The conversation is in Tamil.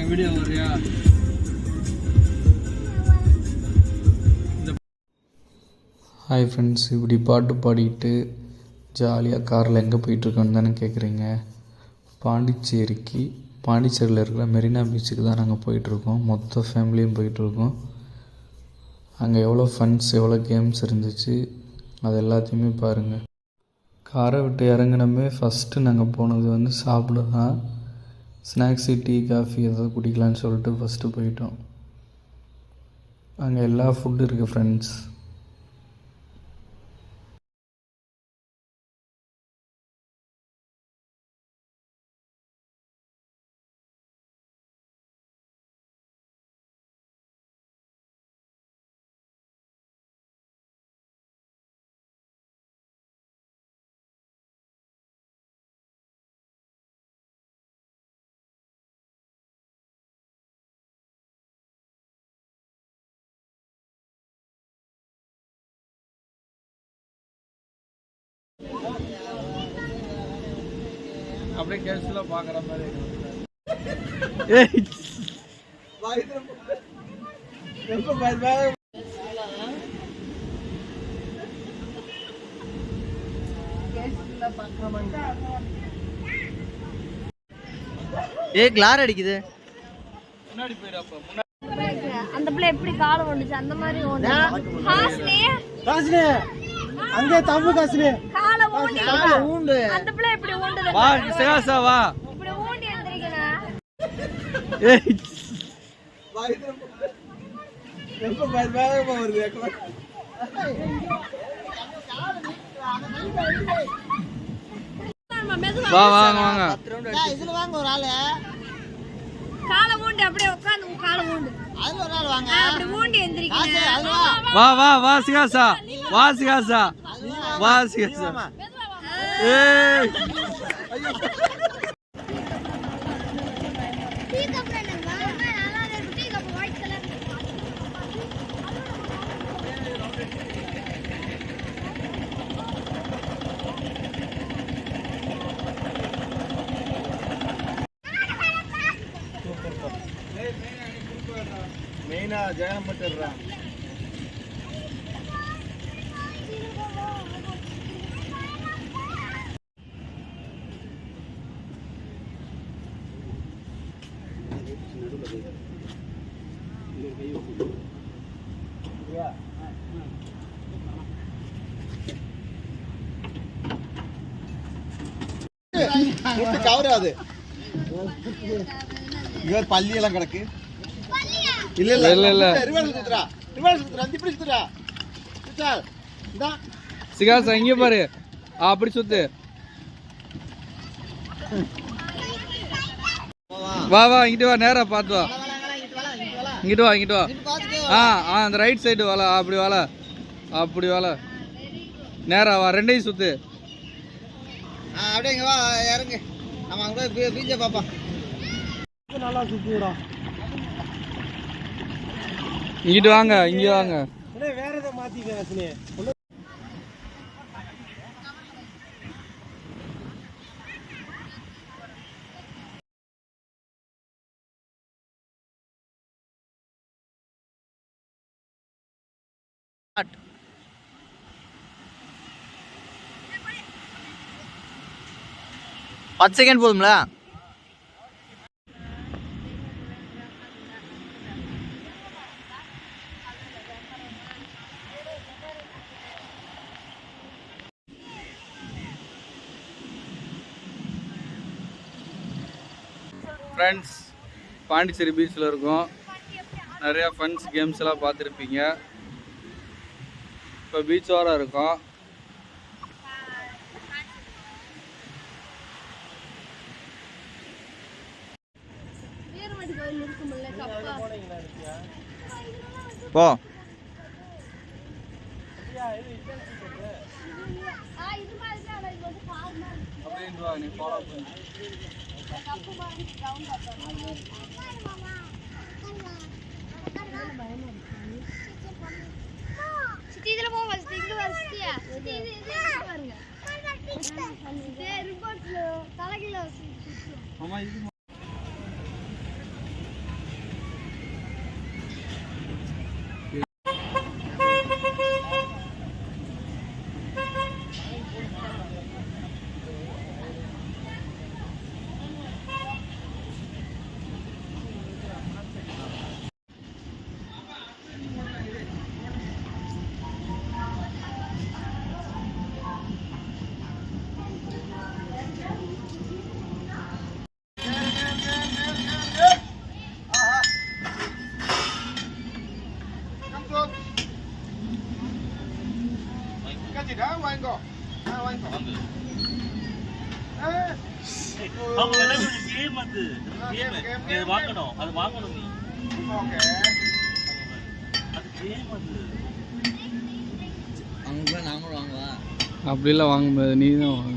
வீடியோ வரியா? ஹாய் ஃப்ரெண்ட்ஸ், இப்படி பாட்டு பாடிட்டு ஜாலியாக காரில் எங்கே போயிட்டுருக்கோன்னு தானே கேட்குறீங்க. பாண்டிச்சேரியில் இருக்கிற மெரினா பீச்சுக்கு தான் நாங்கள் போயிட்டுருக்கோம். மொத்த ஃபேமிலியும் போயிட்டுருக்கோம். அங்கே எவ்வளோ ஃபன்ஸ், எவ்வளோ கேம்ஸ் இருந்துச்சு, அது எல்லாத்தையுமே பாருங்கள். காரை விட்டு இறங்கினமே ஃபஸ்ட்டு நாங்கள் போனது வந்து சாப்பிட தான். ஸ்நாக்ஸு, டீ, காஃபி ஏதாவது குடிக்கலான்னு சொல்லிட்டு ஃபஸ்ட்டு போயிட்டோம். அங்கே எல்லா ஃபுட்டு இருக்குது ஃப்ரெண்ட்ஸ். அப்படியே கேஷுவலா பாக்குற மாதிரி கிளார் அடிக்குது. முன்னாடி போயிடாப்பா. அந்த பிள்ளை எப்படி காலம் வந்துச்சு அந்த மாதிரி அங்கே தம்பு காசுனே கால ஊண்டு அந்த பிள்ளை எப்படி ஊண்டுது? வா சிகாசா வா. இப்படி ஊண்டி எந்திரிக்கணும். எப்ப வேகமா வருது. வா வாங்க வாங்க. இதுல வாங்க ஒரு ஆளு. கால ஊண்டு அப்படியே உட்கார்ந்து கால ஊண்டு. அதுல ஒரு ஆள் வாங்க. அப்படி ஊண்டி எந்திரிக்கணும். வா வா வா சிகாசா. வா சிகாசா. வா சிகாசா. ஏய் டீ கப் என்னங்க? நல்லா இருக்கு டீ கப் ஒயிட் கலர். மெயினா ஜெயம் பட்டறா. கவராது. இங்க பள்ளி எல்லாம் கிடக்கு. இல்ல இல்ல இல்ல இல்ல ரிவர்ஸ் சுத்துறா. இப்படி சுத்துறா. சுத்தால் இந்தா சிகாசா இங்க பாரு. அப்படி சுத்து. வா வா இங்கிட்டு வா. நேரா பார்த்து வா. இங்கிட்டு வா இங்கிட்டு வா. அந்த ரைட் சைடு வாழ. அப்படி வாழ. அப்படி வாழ. நேரா வா. ரெண்டையும் சுத்து. அப்படியே இங்க வா இறங்கு. நம்ம அங்க போய் பீச்சை பாப்பா. நல்லா சுத்துறா. இங்கிட்டு வாங்க. இங்க வாங்க. வேற எதை மாத்திக்க. பத்து செகண்ட் போதும்ல. ஃப்ரெண்ட்ஸ், பாண்டிச்சேரி பீச்சில் இருக்கோம். நிறையா ஃபன்ஸ் கேம்ஸ் எல்லாம் பார்த்துருப்பீங்க. இப்போ பீச் ஓரம் இருக்கோம். போ. நீ ஃபாலோ பண்ணு. இதுல போங்க. இங்க வரிசையா பாருங்க. தலைகீழ ஆமா இது கத்திடா வாங்கோ வாங்கோ அவங்க விளையாடுற கேம் அது கேம் இது வாங்கணும் அது வாங்கணும் நீ ஓகே அது கேம் அது அவங்க நாங்களும் வாங்குவா அப்படிலாம் வாங்க முடியாது, நீ தான் வாங்க.